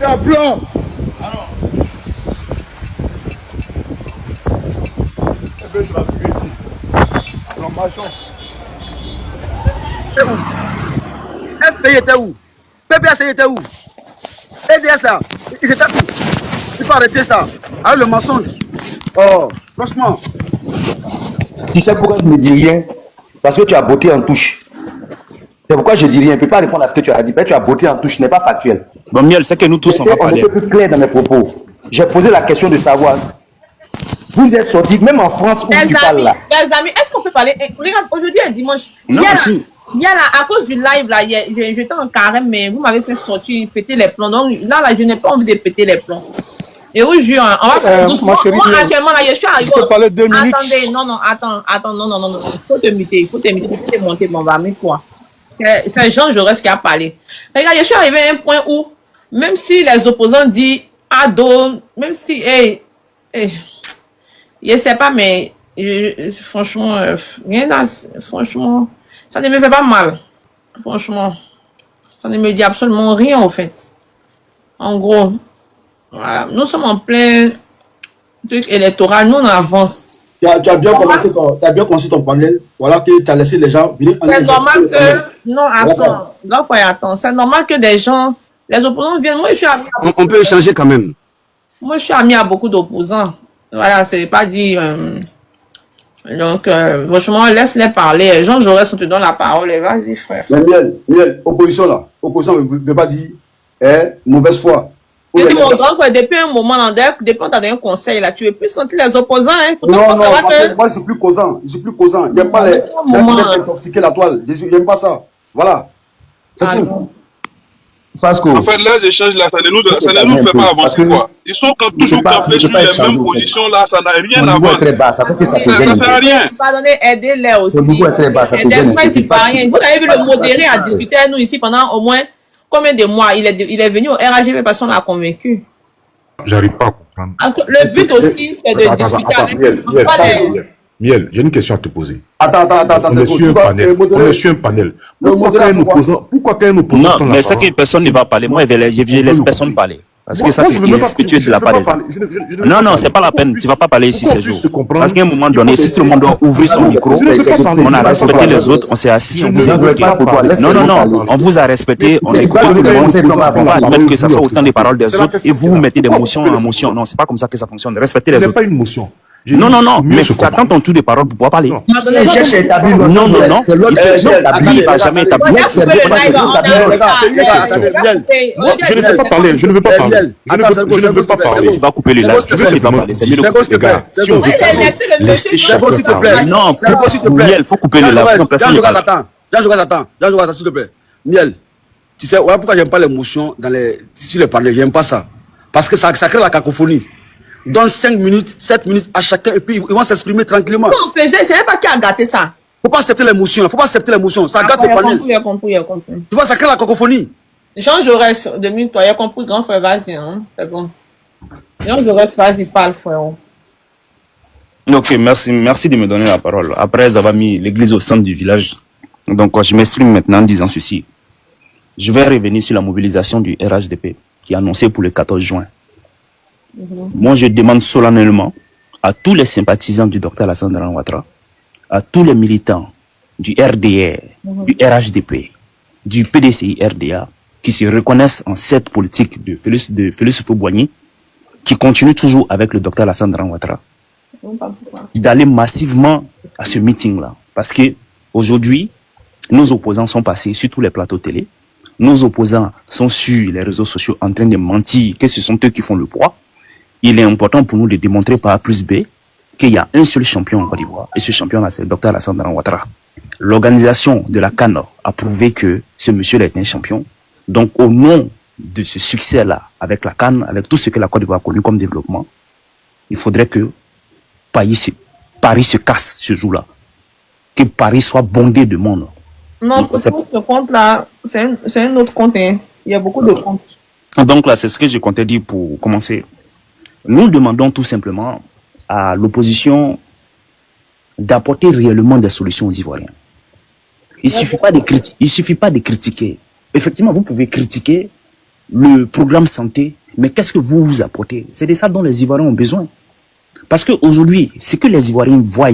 C'est un plan. Alors. FPI était où? PPS était où? EDS là, ils étaient où? Il faut arrêter ça. Avec le mensonge. Oh, franchement. Tu sais pourquoi je ne dis rien? Parce que tu as botté en touche. C'est pourquoi je dis rien. Je ne peux pas répondre à ce que tu as dit. Mais tu as botté en touche, ce n'est pas factuel. Bon, Miel, c'est que nous tous, on va parler. Je suis plus clair dans mes propos. J'ai posé la question de savoir. Vous êtes sortis, même en France où tu parles là. Les amis, est-ce qu'on peut parler? Regarde, aujourd'hui est dimanche. Non, si. Il y a là, à cause du live là, j'étais en carême, mais vous m'avez fait sortir, péter les plombs. Donc là, je n'ai pas envie de péter les plombs. Et oui, jure, on va faire doucement. Ma chérie, Moi, actuellement, là, je suis arrivé. Je peux parler 2 minutes. Attendez, non, attends, non. Il faut te muter, il faut te monter, mon va, mais quoi? C'est Jean Jaurès qui a parlé. Regarde, je suis arrivé à un point où, même si les opposants disent ado, même si, je sais pas, mais franchement, franchement, ça ne me fait pas mal. Franchement, ça ne me dit absolument rien, en fait. En gros, voilà, nous sommes en plein truc électoral, nous on avance. Tu as bien commencé ton panel. Voilà que tu as laissé les gens venir. C'est normal que... Non, attends. C'est normal que des gens... Les opposants viennent. Moi, je suis ami... On peut échanger quand même. Moi, je suis ami à beaucoup d'opposants. Voilà, c'est pas dit... Donc, franchement, laisse-les parler. Jean Jaurès, on te donne la parole. Vas-y, frère. Mais Miel, opposition là. Opposition ne veut pas dire mauvaise foi. Je dis, mon grand frère, depuis un moment, depuis qu'on t'a donné un conseil, là, tu veux plus sentir les opposants, hein? Non, moi, je suis plus causant. J'aime pas les intoxiquer la toile. J'aime pas ça. Voilà. C'est tout. Fasco. En fait, là, l'échange, là, ça ne nous fait pas avancer, quoi. Ils sont toujours campés sur les mêmes positions, là, ça n'a rien à voir. Très bas, ça fait que ça te Ça gêne. ne sert à rien. Pardonnez, aidez-les aussi. Le niveau est très bas, ça te gêne. C'est pas rien. Vous avez vu le modéré à discuter avec nous ici pendant au moins combien de mois? Il est venu au RAGV parce qu'on l'a convaincu. J'arrive pas à comprendre. Le but aussi, c'est de discuter avec Miel, j'ai une question à te poser. Attends, On est sur un panel. Pourquoi qu'un opposant Non, mais c'est que personne ne va parler. Moi, je laisse personne parler. Parce que ça, c'est irrespectueux de la part des gens. Non, c'est pas la peine. Tu vas pas parler ici ces jours. Parce qu'à un moment donné, si tout le monde doit ouvrir son micro, on a respecté les autres, on s'est assis, on vous a écouté. Non, on vous a respecté, on a écouté tout le monde. On va admettre que ça soit autant des paroles des autres et vous mettez des motions en motion. Non, c'est pas comme ça que ça fonctionne. Respectez les autres. C'est pas une motion. Non, mais tu attends ton tour de parole pour pouvoir parler. Non, il va jamais établir. Je ne veux pas parler, je ne veux pas parler. Tu vas couper les lives, tu vas parler. C'est mieux de couper les gars. Laissez s'il te plaît. Non, Miel, il faut couper les lives. Attends, s'il te plaît. Miel, tu sais, voilà pourquoi j'aime pas l'émotion sur les panels, j'aime pas ça. Parce que ça crée la cacophonie. Donne 5 minutes, 7 minutes à chacun et puis ils vont s'exprimer tranquillement. Non, je ne sais pas qui a gâté ça. Faut pas accepter l'émotion, ça gâte le panel. J'ai compris. Tu vois, ça crée la cacophonie. Jean Jaurès, toi, il a compris, grand frère, vas-y, hein. C'est bon. Jean Jaurès, vas-y, parle, frère. Ok, merci de me donner la parole. Après avoir mis l'église au centre du village, donc je m'exprime maintenant en disant ceci. Je vais revenir sur la mobilisation du RHDP qui est annoncée pour le 14 juin. Moi, je demande solennellement à tous les sympathisants du docteur Alassane Dramane Ouattara, à tous les militants du RDR, du RHDP, du PDCI RDA, qui se reconnaissent en cette politique de Félix Houphouët-Boigny, qui continue toujours avec le docteur Alassane Dramane Ouattara, d'aller massivement à ce meeting-là. Parce que aujourd'hui, nos opposants sont passés sur tous les plateaux télé, nos opposants sont sur les réseaux sociaux en train de mentir que ce sont eux qui font le poids. Il est important pour nous de démontrer par A plus B qu'il y a un seul champion en Côte d'Ivoire. Et ce champion-là, c'est le docteur Alassane Dramane Ouattara. L'organisation de la CAN a prouvé que ce monsieur-là est un champion. Donc, au nom de ce succès-là, avec la CAN, avec tout ce que la Côte d'Ivoire a connu comme développement, il faudrait que Paris se casse ce jour-là. Que Paris soit bondé de monde. Non, pour ce compte-là, c'est un autre compte. Hein. Il y a beaucoup de comptes. Donc là, c'est ce que je comptais dire pour commencer. Nous demandons tout simplement à l'opposition d'apporter réellement des solutions aux Ivoiriens. Il suffit pas de critiquer. Effectivement, vous pouvez critiquer, le programme santé, mais qu'est-ce que vous vous apportez? C'est de ça dont les Ivoiriens ont besoin. Parce qu'aujourd'hui, ce que les Ivoiriens voient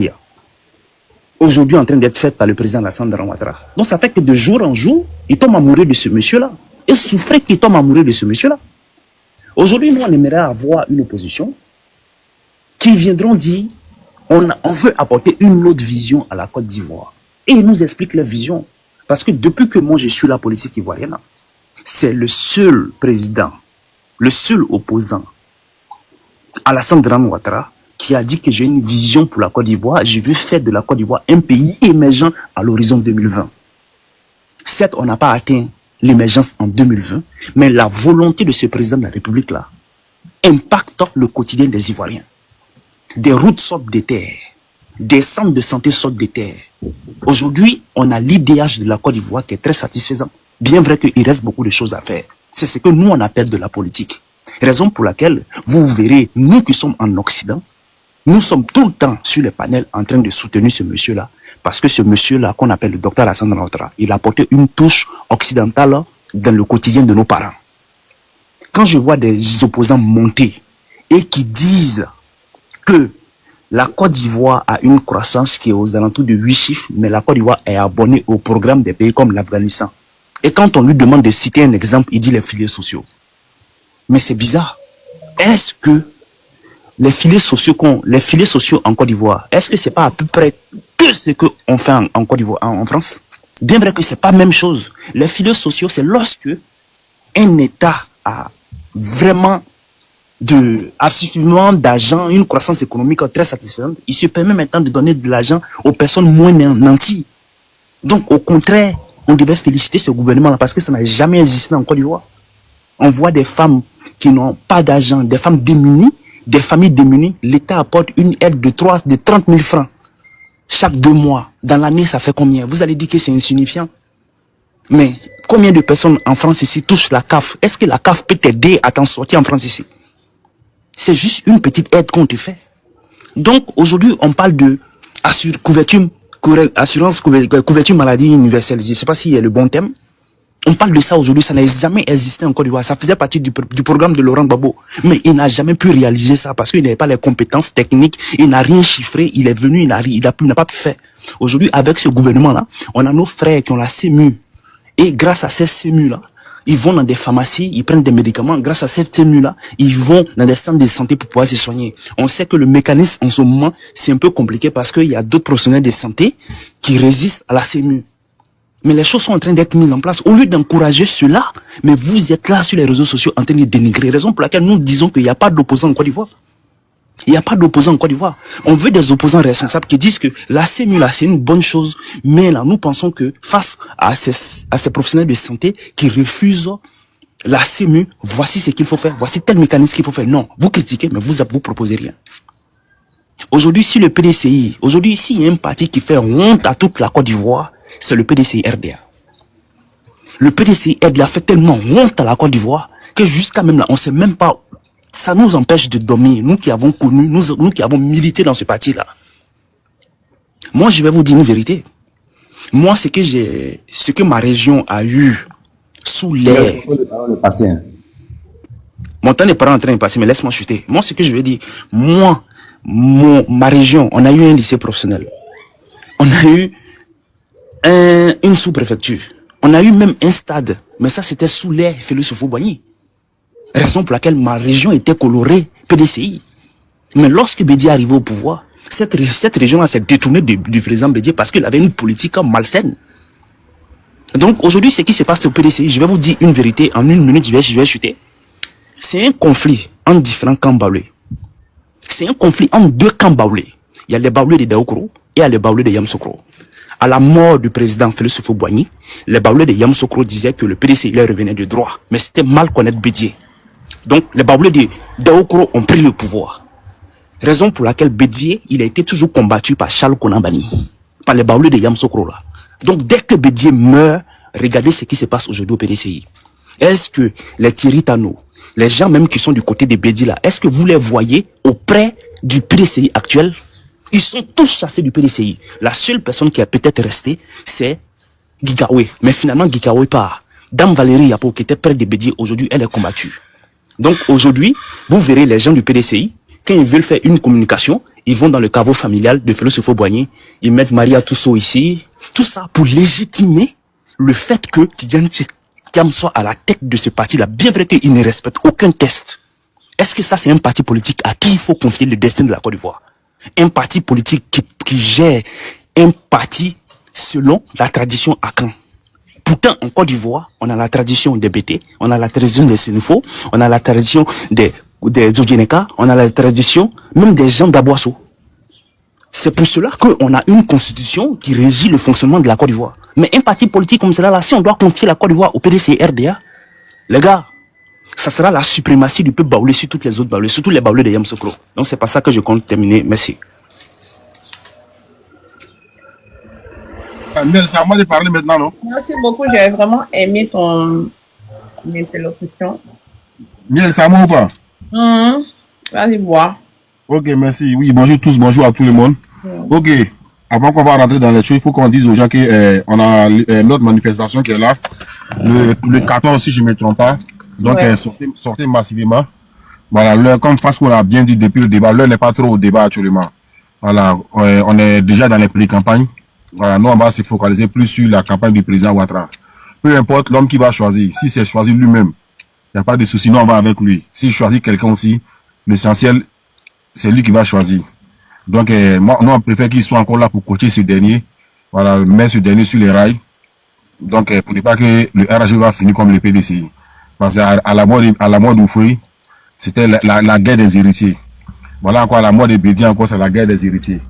aujourd'hui en train d'être fait par le président Alassane Ouattara. Donc ça fait que de jour en jour, ils tombent amoureux de ce monsieur-là. Et souffrent qu'ils tombent amoureux de ce monsieur-là. Aujourd'hui, nous, on aimerait avoir une opposition qui viendront dire on veut apporter une autre vision à la Côte d'Ivoire. Et ils nous expliquent leur vision. Parce que depuis que moi je suis la politique ivoirienne, c'est le seul président, le seul opposant, Alassane Ouattara, qui a dit que j'ai une vision pour la Côte d'Ivoire. Je veux faire de la Côte d'Ivoire un pays émergent à l'horizon 2020. Certes, on n'a pas atteint l'émergence en 2020, mais la volonté de ce président de la République-là impacte le quotidien des Ivoiriens. Des routes sortent des terres, des centres de santé sortent des terres. Aujourd'hui, on a l'IDH de la Côte d'Ivoire qui est très satisfaisant. Bien vrai qu'il reste beaucoup de choses à faire. C'est ce que nous, on appelle de la politique. Raison pour laquelle, vous verrez, nous qui sommes en Occident, nous sommes tout le temps sur les panels en train de soutenir ce monsieur-là. Parce que ce monsieur-là, qu'on appelle le docteur Alassane Ouattara, il a apporté une touche occidentale dans le quotidien de nos parents. Quand je vois des opposants monter et qui disent que la Côte d'Ivoire a une croissance qui est aux alentours de 8 chiffres, mais la Côte d'Ivoire est abonnée au programme des pays comme l'Afghanistan. Et quand on lui demande de citer un exemple, il dit les filets sociaux. Mais c'est bizarre. Est-ce que les filets sociaux en Côte d'Ivoire, est-ce que c'est pas à peu près que ce qu'on fait en Côte d'Ivoire, en France? Bien vrai que c'est pas la même chose. Les filets sociaux, c'est lorsque un État a vraiment suffisamment d'argent, une croissance économique très satisfaisante, il se permet maintenant de donner de l'argent aux personnes moins nanties. Donc, au contraire, on devait féliciter ce gouvernement-là parce que ça n'a jamais existé en Côte d'Ivoire. On voit des femmes qui n'ont pas d'argent, des femmes démunies, des familles démunies. L'État apporte une aide de 30 000 francs chaque 2 mois. Dans l'année, ça fait combien? Vous allez dire que c'est insignifiant. Mais combien de personnes en France ici touchent la CAF? Est-ce que la CAF peut t'aider à t'en sortir en France ici? C'est juste une petite aide qu'on te fait. Donc, aujourd'hui, on parle de couverture maladie universelle. Je ne sais pas s'il y a le bon thème. On parle de ça aujourd'hui, ça n'a jamais existé en Côte d'Ivoire. Ça faisait partie du programme de Laurent Gbagbo. Mais il n'a jamais pu réaliser ça parce qu'il n'avait pas les compétences techniques. Il n'a rien chiffré. Il est venu, il n'a pas pu faire. Aujourd'hui, avec ce gouvernement-là, on a nos frères qui ont la CEMU. Et grâce à ces CEMU-là, ils vont dans des pharmacies, ils prennent des médicaments. Grâce à cette CEMU-là, ils vont dans des centres de santé pour pouvoir se soigner. On sait que le mécanisme, en ce moment, c'est un peu compliqué parce qu'il y a d'autres professionnels de santé qui résistent à la CEMU. Mais les choses sont en train d'être mises en place. Au lieu d'encourager cela, mais vous êtes là sur les réseaux sociaux en train de dénigrer. Raison pour laquelle nous disons qu'il n'y a pas d'opposants en Côte d'Ivoire. Il n'y a pas d'opposants en Côte d'Ivoire. On veut des opposants responsables qui disent que la CEMU, là, c'est une bonne chose. Mais là, nous pensons que face à ces professionnels de santé qui refusent la CEMU, voici ce qu'il faut faire. Voici tel mécanisme qu'il faut faire. Non, vous critiquez, mais vous proposez rien. Aujourd'hui, si le PDCI, aujourd'hui, s'il y a un parti qui fait honte à toute la Côte d'Ivoire, c'est le PDCI RDA. Le PDCI RDA fait tellement honte à la Côte d'Ivoire que jusqu'à même là, on sait même pas. Ça nous empêche de dormir. Nous qui avons connu, nous qui avons milité dans ce parti-là. Moi, je vais vous dire une vérité. Moi, ce que ma région a eu sous l'air. Mon temps n'est pas en train de passer, mais laisse-moi chuter. Moi, ce que je veux dire, ma région, on a eu un lycée professionnel. On a eu une sous-préfecture. On a eu même un stade. Mais ça, c'était sous l'air Félix Houphouët-Boigny. Raison pour laquelle ma région était colorée PDCI. Mais lorsque Bédié est arrivé au pouvoir, cette région-là s'est détournée du président Bédié parce qu'il avait une politique malsaine. Donc aujourd'hui, ce qui se passe au PDCI, je vais vous dire une vérité, en 1 minute, je vais chuter. C'est un conflit entre différents camps baoulés. C'est un conflit entre 2 camps baoulés. Il y a les baoulés de Daoukro et il y a les baoulés de Yamoussoukro. À la mort du président Félix Houphouët-Boigny, les baoulés de Yamoussoukro disaient que le PDCI leur revenait de droit. Mais c'était mal connaître Bédié. Donc, les baoulés de Daoukro ont pris le pouvoir. Raison pour laquelle Bédié, il a été toujours combattu par Charles Konambani. Par les baoulés de Yamoussoukro là. Donc, dès que Bédié meurt, regardez ce qui se passe aujourd'hui au PDCI. Est-ce que les Thierry Tano, les gens même qui sont du côté de Bédié là, est-ce que vous les voyez auprès du PDCI actuel? Ils sont tous chassés du PDCI. La seule personne qui a peut-être resté, c'est Guikawe. Mais finalement, Guikawe part. Dame Valérie Yapo, qui était près de Bédier, aujourd'hui, elle est combattue. Donc aujourd'hui, vous verrez les gens du PDCI, quand ils veulent faire une communication, ils vont dans le caveau familial de Philosophe Boigny, ils mettent Maria Tousso ici, tout ça pour légitimer le fait que Tidiane Thiam soit à la tête de ce parti-là, bien vrai qu'il ne respecte aucun test. Est-ce que ça c'est un parti politique à qui il faut confier le destin de la Côte d'Ivoire? Un parti politique qui gère un parti selon la tradition Akan. Pourtant, en Côte d'Ivoire, on a la tradition des BT, on a la tradition des Sénéfo, on a la tradition des Zodjeneka, on a la tradition même des gens d'Aboasso. C'est pour cela qu'on a une constitution qui régit le fonctionnement de la Côte d'Ivoire. Mais un parti politique comme cela, là, si on doit confier la Côte d'Ivoire au PDC et RDA, les gars, ça sera la suprématie du peuple baoulé sur toutes les autres baoulés, surtout les baoulés de Yamoussoukro. Donc c'est pas ça que je compte terminer. Merci. Miel, c'est à moi de parler maintenant, non? Merci beaucoup, j'ai vraiment aimé ton interlocution. Miel, c'est à moi ou pas? Vas-y, boire. Ok, merci. Oui, bonjour tous, bonjour à tout le monde. Ok, avant qu'on va rentrer dans les choses, il faut qu'on dise aux gens que on a notre manifestation qui est là, le 14, si je ne me trompe pas. Donc, sortez massivement. Voilà, comme Fasco l'a bien dit depuis le débat, l'heure n'est pas trop au débat actuellement. Voilà, on est déjà dans les pré-campagnes. Voilà, nous, on va se focaliser plus sur la campagne du président Ouattara. Peu importe l'homme qui va choisir, si c'est choisi lui-même, il n'y a pas de souci, nous, on va avec lui. S'il choisit quelqu'un aussi, l'essentiel, c'est lui qui va choisir. Donc, moi, nous, on préfère qu'il soit encore là pour coacher ce dernier. Voilà, mettre ce dernier sur les rails. Donc, pour ne pas que le RAG va finir comme le PDCI. Parce qu'à la mort d'Oufoué, c'était la guerre des héritiers. Voilà encore, à la mort de Bédi, encore, c'est la guerre des héritiers.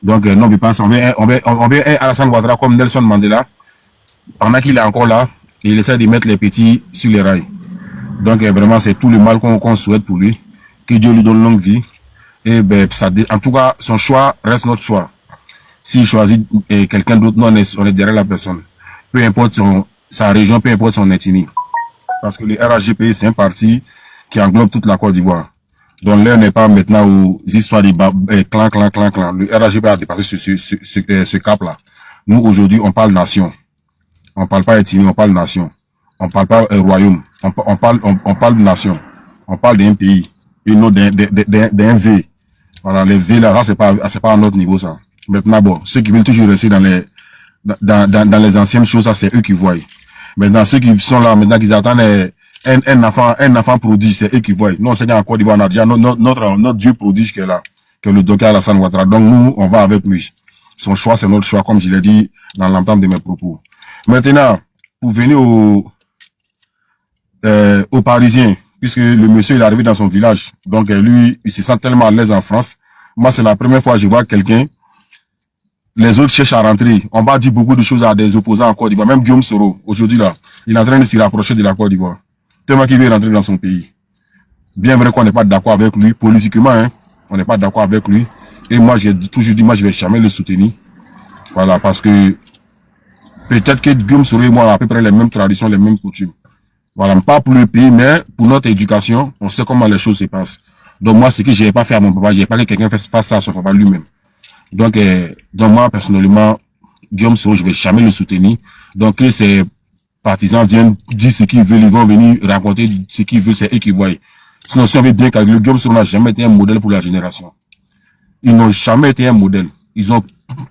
Donc, non, mais pas ça. On veut un Alassane Ouattara comme Nelson Mandela. Pendant qu'il est encore là, il essaie de mettre les petits sur les rails. Donc, vraiment, c'est tout le mal qu'on souhaite pour lui. Que Dieu lui donne longue vie. Et ben, en tout cas, son choix reste notre choix. S'il choisit quelqu'un d'autre, nous, on est derrière la personne. Peu importe sa région, peu importe son ethnie. Parce que le RHGP, c'est un parti qui englobe toute la Côte d'Ivoire. Donc, l'heure n'est pas maintenant aux histoires de clan. Le RHGP a dépassé ce cap-là. Nous, aujourd'hui, on parle nation. On parle pas ethnie, on parle nation. On parle pas royaume. On parle nation. On parle d'un pays. Et non d'un V. Voilà, les V là, c'est pas à notre niveau, ça. Maintenant, bon, ceux qui veulent toujours rester dans les anciennes choses, ça, c'est eux qui voient. Maintenant, ceux qui sont là, maintenant, qu'ils attendent un enfant prodige, c'est eux qui voient. Nous, on sait qu'en Côte d'Ivoire, on a déjà notre Dieu prodige qui est là, que le docteur Alassane Ouattara. Donc, nous, on va avec lui. Son choix, c'est notre choix, comme je l'ai dit dans l'entame de mes propos. Maintenant, pour venir aux Parisiens, puisque le monsieur il est arrivé dans son village, donc lui, il se sent tellement à l'aise en France. Moi, c'est la première fois que je vois quelqu'un. Les autres cherchent à rentrer. On va dire beaucoup de choses à des opposants en Côte d'Ivoire. Même Guillaume Soro, aujourd'hui là, il est en train de s'y rapprocher de la Côte d'Ivoire. Tellement qu'il veut rentrer dans son pays. Bien vrai qu'on n'est pas d'accord avec lui, politiquement, hein, on n'est pas d'accord avec lui. Et moi, j'ai toujours dit, moi, je vais jamais le soutenir. Voilà, parce que peut-être que Guillaume Soro et moi, on a à peu près les mêmes traditions, les mêmes coutumes. Voilà, pas pour le pays, mais pour notre éducation, on sait comment les choses se passent. Donc moi, ce que je n'ai pas fait à mon papa, je n'ai pas que quelqu'un fasse ça à son papa lui-même. Donc moi, personnellement, Guillaume Soro, je ne vais jamais le soutenir. Donc que ces partisans viennent dire ce qu'ils veulent, ils vont venir raconter ce qu'ils veulent, c'est eux qui voient. Sinon, si on veut bien calculer, Guillaume Soro n'a jamais été un modèle pour la génération. Ils n'ont jamais été un modèle. Ils ont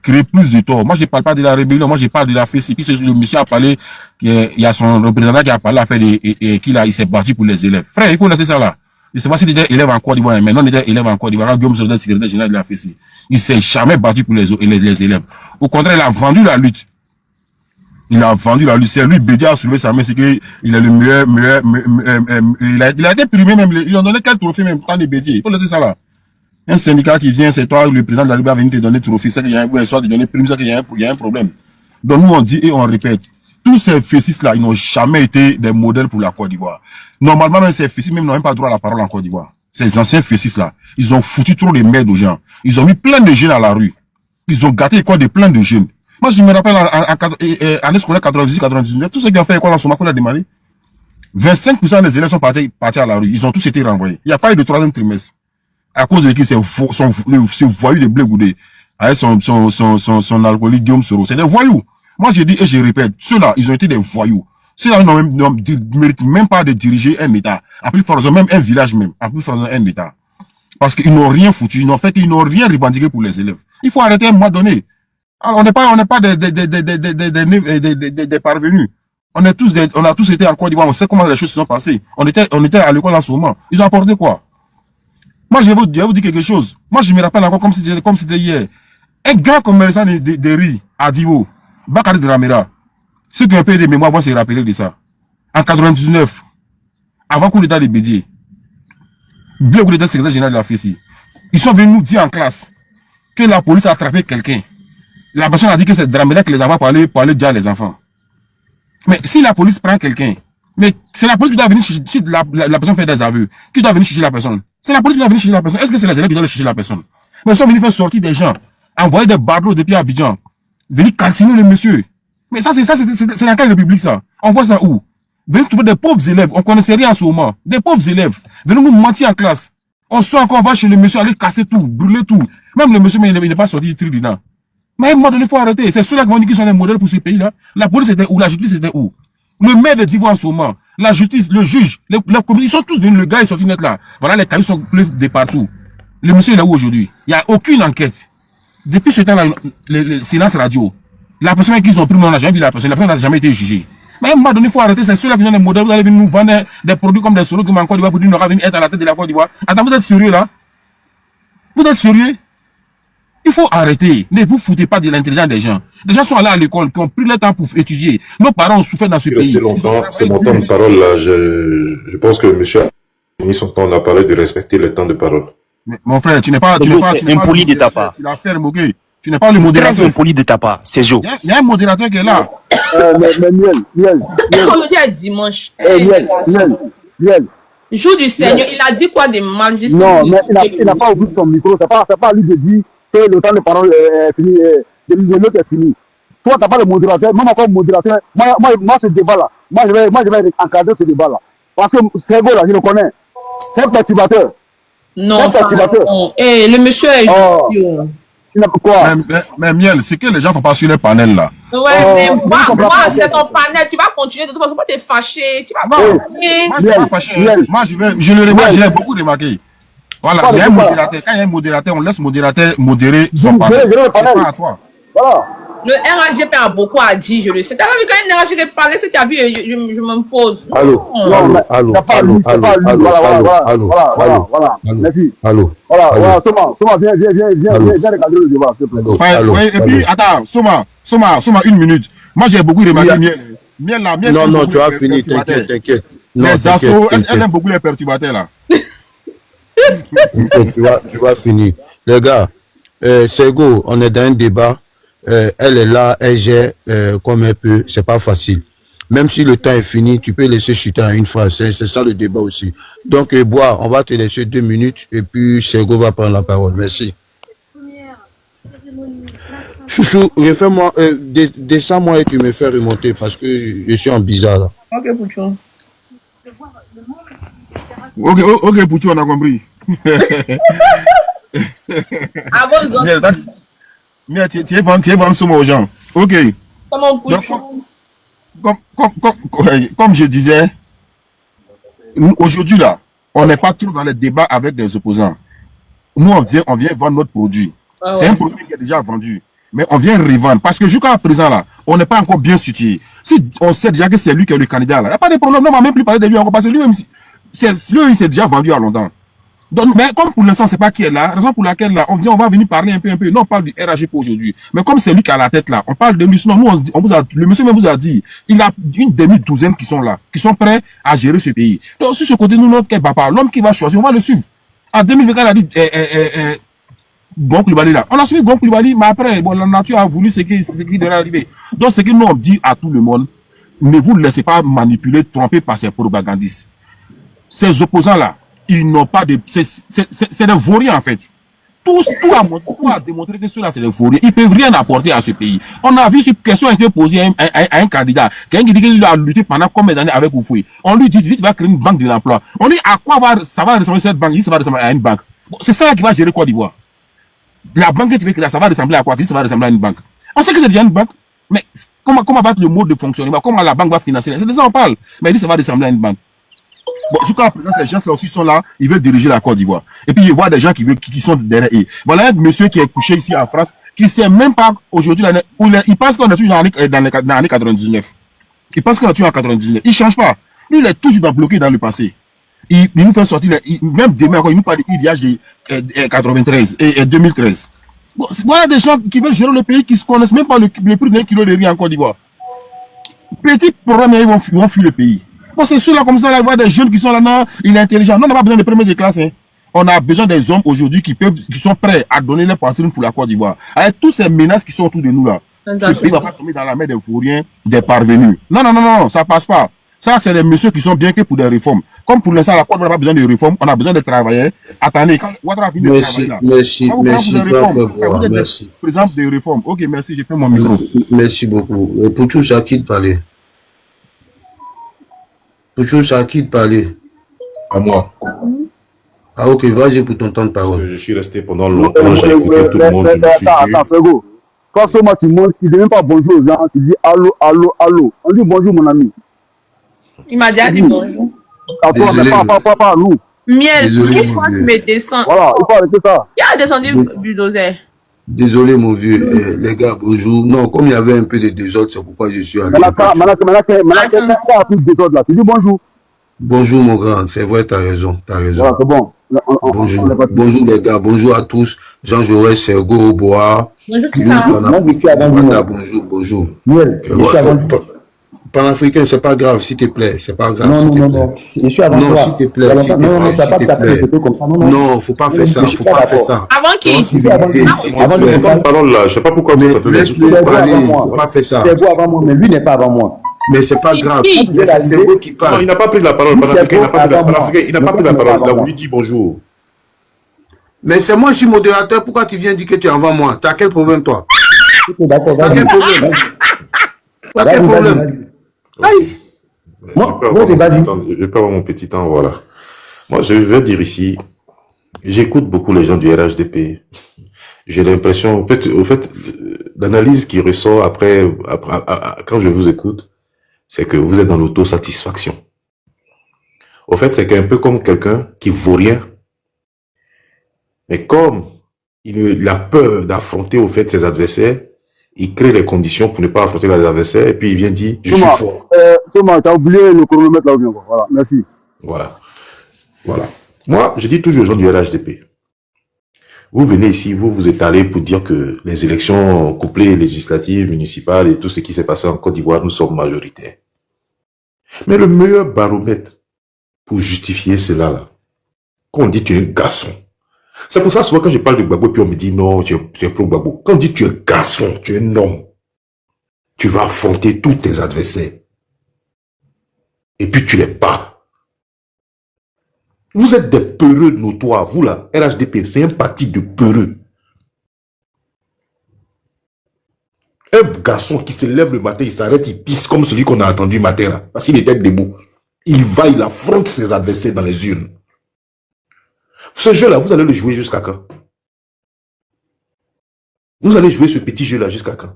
créé plus de tort. Moi, je ne parle pas de la rébellion, moi, je parle de la fessée. Puis le monsieur a parlé, il y a son représentant qui a parlé à faire il s'est battu pour les élèves. Frère, il faut laisser ça là. Je ne sais pas s'il était élève en Côte d'Ivoire, mais non, il était élève en Côte d'Ivoire. Guillaume Soro, secrétaire général de la fessée. Il s'est jamais battu pour les élèves. Au contraire, il a vendu la lutte. Il a vendu la lutte. C'est lui, Bédia a soulevé sa main, c'est qu'il est le meilleur, il a été primé même, ils ont donné quel trophée même, tant de Bédia. Il faut laisser ça là. Un syndicat qui vient, c'est toi, le président de la République va venir te donner trophée, c'est qu'il y a un soir, te donner prime, c'est qu'il y a un problème. Donc nous, on dit et on répète. Tous ces fessis-là, ils n'ont jamais été des modèles pour la Côte d'Ivoire. Normalement, même ces fessis, même n'ont même pas droit à la parole en Côte d'Ivoire. Ces anciens fessis-là, ils ont foutu trop de merde aux gens. Ils ont mis plein de jeunes à la rue. Ils ont gâté l'école de plein de jeunes. Moi, je me rappelle, en année scolaire 98-99, tous ceux qui ont fait l'école en Somalie, on a demandé. 25% des élèves sont partis à la rue. Ils ont tous été renvoyés. Il n'y a pas eu de troisième trimestre. À cause de qui ce voyou de Blé Goudé, avec son alcoolique Guillaume Soro. C'est des voyous. Moi, je dis et je répète, ceux-là, ils ont été des voyous. Ceux-là ne méritent même pas de diriger un État. En plus, forcément, même un village même. En plus, forcément, un État. Parce qu'ils n'ont rien foutu. Ils n'ont rien revendiqué pour les élèves. Il faut arrêter à un moment donné. Alors, on n'est pas des parvenus. On a tous été en Côte d'Ivoire. On sait comment les choses se sont passées. On était à l'école en ce moment. Ils ont apporté quoi? Moi, je vais vous dire quelque chose. Moi, je me rappelle encore comme c'était hier. Un grand commerçant de riz à Divo, Bakary Dramera. Ceux qui ont payé des mémoires vont se rappeler de ça. En 99, avant coup d'État de Bédier, le coup d'État secrétaire général de la FESI, ils sont venus nous dire en classe que la police a attrapé quelqu'un. La personne a dit que c'est Dramera qui les envoie pour aller dire les enfants. Mais si la police prend quelqu'un, mais c'est la police qui doit venir chercher la personne fait des aveux. Qui doit venir chercher la personne? C'est la police qui doit venir chercher la personne. Est-ce que c'est les élèves qui doivent chercher la personne? Mais ils sont venus faire sortir des gens, envoyer des barreaux depuis Abidjan, venir calciner le monsieur. Mais ça, c'est dans quelle république ça? On voit ça où? Venir trouver des pauvres élèves, on connaissait rien en ce moment. Des pauvres élèves, venir nous mentir en classe. On sort encore, on va chez le monsieur, aller casser tout, brûler tout. Même le monsieur, mais il n'est pas sorti du tri dedans. Mais à un moment donné, il faut arrêter. C'est ceux-là qui vont dire qu'ils sont des modèles pour ce pays-là. La police était où? La justice était où? Le maire de Divo en ce moment, la justice, le juge, les communistes, ils sont tous venus, le gars est sorti net là. Voilà, les cailloux sont pleins de partout. Le monsieur est là où aujourd'hui? Il n'y a aucune enquête. Depuis ce temps-là, le silence radio, la personne qu'ils ont pris, on n'a jamais vu la personne n'a jamais été jugée. Mais à un moment donné, il faut arrêter. C'est ceux-là qui sont des modèles. Vous allez venir nous vendre des produits comme des solos qui en Côte d'Ivoire pour dire qu'on va venir être à la tête de la Côte d'Ivoire. Attends, vous êtes sérieux là? Vous êtes sérieux? Il faut arrêter. Ne vous foutez pas de l'intelligence des gens. Les gens sont allés à l'école, qui ont pris le temps pour étudier. Nos parents ont souffert dans ce pays. C'est mon temps de parole là. Je pense que monsieur a fini son temps. On a parlé de respecter le temps de parole. Mais, mon frère, tu n'es pas impoli de ta part. Tu l'as fait, Mogué. Tu n'es pas le modérateur. Très impoli de ta part, c'est Joe. Il y a un modérateur qui est là. Mais Miel. On le dit à dimanche. Miel. Jour du Seigneur, il a dit quoi de mal juste? Non, mais il n'a pas ouvert son micro. C'est pas à lui de dire que le temps de parole est fini, de l'autre est fini. Soit tu n'as pas le modérateur, même encore modérateur. Moi, ce débat-là, moi, je vais encadrer ce débat-là. Parce que Sergo, là, je le connais. C'est un perturbateur. Non, non. Eh, le monsieur est quoi? Mais Miel, c'est que les gens ne font pas sur les panels là. Ouais, mais moi, c'est ton panel. Tu vas continuer de toute façon, pas te fâcher. Tu vas continuer. Moi, je ne suis pas fâché. Moi, je le remarque, je l'ai beaucoup remarqué. Voilà, il y a un modérateur. Quand il y a un modérateur, on laisse modérateur modérer son panel. C'est pas à toi. Voilà. Le RAGP a beaucoup à dire, je le sais. Tu as vu quand un RAGP parlait, c'est tu as vu, je m'impose. Allô. Merci. Allô. Voilà, Soma, viens recadrer le débat, s'il te plaît. Et puis, attends, Soma, une minute. Moi, j'ai beaucoup remarqué Miel là. Non, tu as fini, t'inquiète. Les assauts, elle aime beaucoup les perturbateurs là. Tu vas finir. Les gars, Sergo, on est dans un débat. Elle est là, elle gère comme elle peut, c'est pas facile. Même si le temps est fini, tu peux laisser chuter en une phrase. C'est ça le débat aussi. Donc, Bois, on va te laisser 2 minutes et puis Sergo va prendre la parole. Merci. Chouchou, refais-moi, descends-moi et tu me fais remonter parce que je suis en bizarre là. Ok, Pouchou. Ok, Pouchou, on a compris. Mais tu es vraiment souvent aux gens. Ok. Comment Pouchou? Comme je disais, aujourd'hui là, on n'est pas trop dans les débats avec des opposants. Nous, on vient vendre notre produit. Ah ouais. C'est un produit qui est déjà vendu. Mais on vient revendre. Parce que jusqu'à présent là, on n'est pas encore bien situé. Si on sait déjà que c'est lui qui est le candidat là, il n'y a pas de problème. On ne va même plus parler de lui encore parce que lui-même, il s'est déjà vendu à longtemps. Donc, mais comme pour l'instant, c'est pas qui est là, raison pour laquelle là, on va venir parler un peu. Non, on parle du RAGP aujourd'hui. Mais comme c'est lui qui a la tête là, on parle de lui. Sinon, nous, le monsieur même vous a dit, il a une demi-douzaine qui sont là, qui sont prêts à gérer ce pays. Donc, sur ce côté, nous, notre papa, l'homme qui va choisir, on va le suivre. En 2024, il a dit, Gon Coulibaly là. On a suivi Gon Coulibaly, mais après, bon, la nature a voulu ce qui devait arriver. Donc, ce que nous, on dit à tout le monde, ne vous laissez pas manipuler, tromper par ces propagandistes. Ces opposants là, ils n'ont pas de... C'est des vauriens en fait. Tout a démontré que ceux-là, c'est des vauriens. Ils ne peuvent rien apporter à ce pays. On a vu cette question a été posée à un candidat. Quelqu'un qui dit qu'il a lutté pendant combien d'années avec Oufoui. On lui dit, vite, tu vas créer une banque de l'emploi. On dit, à quoi ça va ressembler cette banque? Il dit, ça va ressembler à une banque. Bon, c'est ça qui va gérer Côte d'Ivoire. La banque que tu veux créer, ça va ressembler à quoi? Ça va ressembler à une banque. On sait que c'est déjà une banque. Mais comment va être le mode de fonctionnement, comment la banque va financer. C'est de ça on parle. Mais il dit ça va ressembler à une banque. Bon, jusqu'à présent, ces gens-là aussi sont là, ils veulent diriger la Côte d'Ivoire. Et puis, il y a des gens qui sont derrière eux. Voilà un monsieur qui est couché ici en France, qui ne sait même pas aujourd'hui, il pense qu'on est toujours dans l'année 99. Il pense qu'on est toujours en 99. Il ne change pas. Lui, il est toujours bloqué dans le passé. Il nous fait sortir, même demain, il nous parle d'IDH de 93 et 2013. Bon, voilà des gens qui veulent gérer le pays, qui ne connaissent même pas le prix d'un kilo de riz en Côte d'Ivoire. Petit problème, ils vont fuir le pays. Bon, c'est ceux-là comme ça, là, il y a des jeunes qui sont là, non, il est intelligent. Non, on n'a pas besoin de premiers de classe. Hein. On a besoin des hommes aujourd'hui qui sont prêts à donner leur poitrine pour la Côte d'Ivoire. Avec toutes ces menaces qui sont autour de nous là. Ce pays ne va pas tomber dans la main des vauriens, des parvenus. Non, ça passe pas. Ça, c'est des messieurs qui sont bien que pour des réformes. Comme pour l'instant, la Côte d'Ivoire n'a pas besoin de réformes, on a besoin de travailler. Attendez, quand Ouattara finit de travailler là. Merci. Par exemple, des réformes. Ok, merci, j'ai fait mon micro. Merci beaucoup. Pour tout ça, qui te parlait? Pour tout ça, qui te parlait? À moi. Ah ok, vas-y pour ton temps de parole. Je suis resté pendant longtemps, j'ai écouté tout le monde, je me suis tué. Attends, Frego. Quand seulement tu montes, tu ne dis même pas bonjour aux gens, tu dis allô, allô, allô. On dit bonjour mon ami. Il m'a déjà dit bonjour. À toi, mais pas à nous. Miel, pourquoi tu me descends? Voilà, il faut arrêter ça. Qui a descendu du dossier? Désolé mon vieux, les gars, bonjour. Non, comme il y avait un peu de désordre, c'est pourquoi je suis allé. Maintenant, tu dis désordre là, tu dis bonjour. Bonjour mon grand, c'est vrai, t'as raison. Voilà, c'est bon. Bonjour les gars, bonjour à tous. Jean Jaurès, Sergo, Oboa. Bonjour, qui ça? Bonjour. Bonjour. Panafricain, c'est pas grave, s'il te plaît, c'est pas grave. Non, je suis avant toi. Non, s'il te plaît. Non, faut pas faire ça, Avant qui? Avant de prendre parole là, je sais pas pourquoi vous appelez. Laisse-le parler, faut pas faire ça. C'est vous avant moi, mais lui n'est pas avant moi. Mais c'est pas grave, c'est vous qui Non, parle. il n'a pas pris la parole, Panafricain, il n'a pas pris la parole, là, vous lui dites bonjour. Mais c'est moi, je suis modérateur, pourquoi tu viens dire que tu es avant moi? T'as quel problème toi? D'accord, T'as quel problème? T'as quel problème? Aïe! Je vais pas avoir mon petit temps, voilà. Moi, je vais dire ici, j'écoute beaucoup les gens du RHDP. J'ai l'impression, au fait, l'analyse qui ressort après, quand je vous écoute, c'est que vous êtes dans l'autosatisfaction. Au fait, c'est un peu comme quelqu'un qui vaut rien. Mais comme il a peur d'affronter, au fait, ses adversaires, il crée les conditions pour ne pas affronter les adversaires, et puis il vient dire, je suis fort. T'as oublié le chronomètre là où vient. Voilà, merci. Voilà. Moi, je dis toujours aux gens du RHDP, vous venez ici, vous vous étalez pour dire que les élections couplées, législatives, municipales et tout ce qui s'est passé en Côte d'Ivoire, nous sommes majoritaires. Mais le meilleur baromètre pour justifier cela, là, quand on dit tu es un garçon, c'est pour ça souvent quand je parle de Gbagbo, puis on me dit non, tu es pro Gbagbo. Quand on dit tu es garçon, tu es un homme, tu vas affronter tous tes adversaires. Et puis tu les bats. Vous êtes des peureux notoires, vous là, RHDP, c'est un parti de peureux. Un garçon qui se lève le matin, il s'arrête, il pisse comme celui qu'on a attendu matin là, parce qu'il était debout. Il va, il affronte ses adversaires dans les urnes. Ce jeu-là, vous allez le jouer jusqu'à quand? Vous allez jouer ce petit jeu-là jusqu'à quand?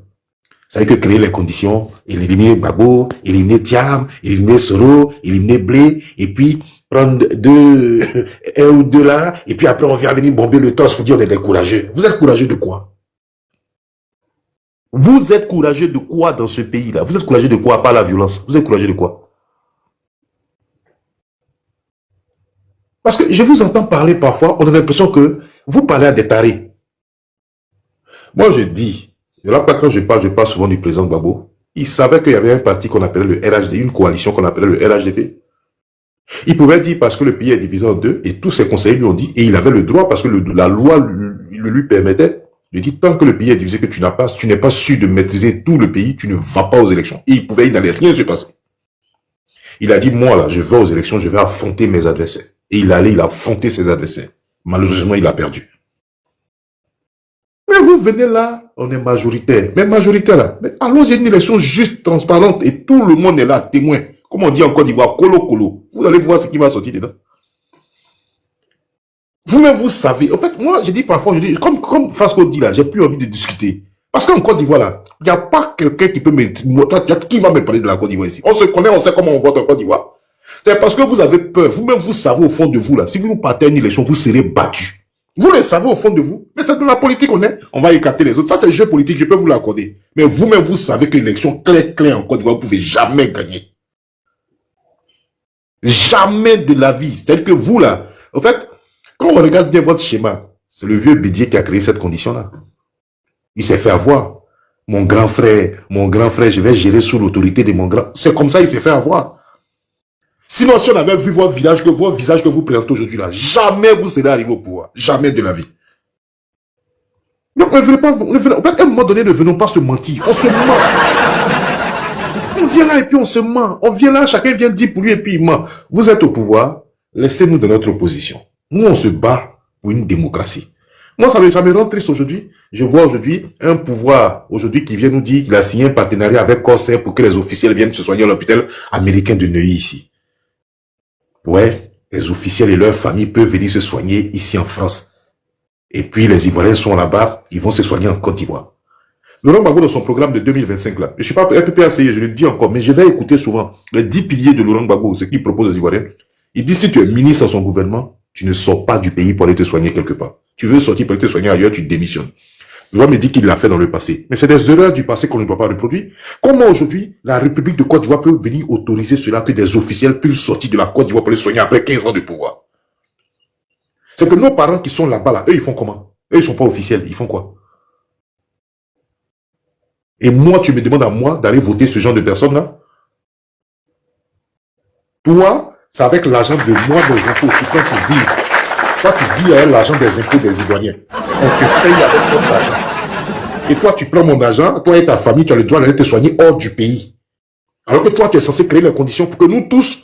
Ça veut dire que créer les conditions, éliminer Gbagbo, éliminer Thiam, éliminer Soro, éliminer Blé, et puis prendre un ou deux là, et puis après on vient venir bomber le torse pour dire on est des courageux. Vous êtes courageux de quoi? Vous êtes courageux de quoi dans ce pays-là? Vous êtes courageux de quoi? Pas la violence. Vous êtes courageux de quoi? Parce que je vous entends parler parfois, on a l'impression que vous parlez à des tarés. Moi je dis, et là quand je parle souvent du président Gbagbo, il savait qu'il y avait un parti qu'on appelait le RHD, une coalition qu'on appelait le RHDP. Il pouvait dire parce que le pays est divisé en deux, et tous ses conseillers lui ont dit, et il avait le droit parce que la loi lui permettait, il dit tant que le pays est divisé, que tu n'es pas sûr de maîtriser tout le pays, tu ne vas pas aux élections. Et il n'allait rien se passer. Il a dit, moi là, je vais aux élections, je vais affronter mes adversaires. Et il a affronté ses adversaires. Malheureusement, il a perdu. Mais vous venez là, on est majoritaire. Mais majoritaire là, mais allons-y une élection juste, transparente, et tout le monde est là, témoin. Comme on dit en Côte d'Ivoire, colo. Vous allez voir ce qui va sortir dedans. Vous-même, vous savez. En fait, moi, je dis parfois, comme Fasco dit là, j'ai plus envie de discuter. Parce qu'en Côte d'Ivoire, là, il n'y a pas quelqu'un qui peut me... Qui va me parler de la Côte d'Ivoire ici? On se connaît, on sait comment on vote en Côte d'Ivoire. C'est parce que vous avez peur. Vous-même, vous savez au fond de vous, là, si vous nous partez à une élection, vous serez battus. Vous le savez au fond de vous. Mais c'est de la politique, on va écarter les autres. Ça, c'est le jeu politique, je peux vous l'accorder. Mais vous-même, vous savez que l'élection claire en Côte d'Ivoire, vous ne pouvez jamais gagner. Jamais de la vie. C'est-à-dire que vous, là, en fait, quand on regarde bien votre schéma, c'est le vieux Bédier qui a créé cette condition-là. Il s'est fait avoir. Mon grand frère, je vais gérer sous l'autorité de mon grand... C'est comme ça il s'est fait avoir. Sinon, si on avait vu votre visage que vous présentez aujourd'hui là, jamais vous serez arrivé au pouvoir. Jamais de la vie. Donc, à un moment donné, ne venons pas se mentir. On se ment. On vient là et puis on se ment. On vient là, chacun vient dire pour lui et puis il ment. Vous êtes au pouvoir, laissez-nous dans notre opposition. Nous, on se bat pour une démocratie. Moi, ça me rend triste aujourd'hui. Je vois aujourd'hui un pouvoir aujourd'hui qui vient nous dire qu'il a signé un partenariat avec Corsair pour que les officiels viennent se soigner à l'hôpital américain de Neuilly ici. Ouais, les officiels et leurs familles peuvent venir se soigner ici en France. Et puis les Ivoiriens sont là-bas, ils vont se soigner en Côte d'Ivoire. Laurent Gbagbo dans son programme de 2025 là, je suis pas RPPAC, je le dis encore, mais je l'ai écouté souvent. Les 10 piliers de Laurent Gbagbo, ce qu'il propose aux Ivoiriens. Il dit si tu es ministre dans son gouvernement, tu ne sors pas du pays pour aller te soigner quelque part. Tu veux sortir pour aller te soigner ailleurs, tu démissionnes. Je me dire qu'il l'a fait dans le passé. Mais c'est des erreurs du passé qu'on ne doit pas reproduire. Comment aujourd'hui, la République de Côte d'Ivoire peut venir autoriser cela que des officiels puissent sortir de la Côte d'Ivoire pour les soigner après 15 ans de pouvoir? C'est que nos parents qui sont là-bas, là, eux, ils font comment? Eux, ils sont pas officiels. Ils font quoi? Et moi, tu me demandes à moi d'aller voter ce genre de personnes-là? Toi, c'est avec l'argent de moi, des impôts, qui prends pour vivre. Toi, tu vis avec l'argent des impôts des Ivoiriens. On te paye avec notre argent. Et toi, tu prends mon argent, toi et ta famille, tu as le droit d'aller te soigner hors du pays. Alors que toi, tu es censé créer les conditions pour que nous tous,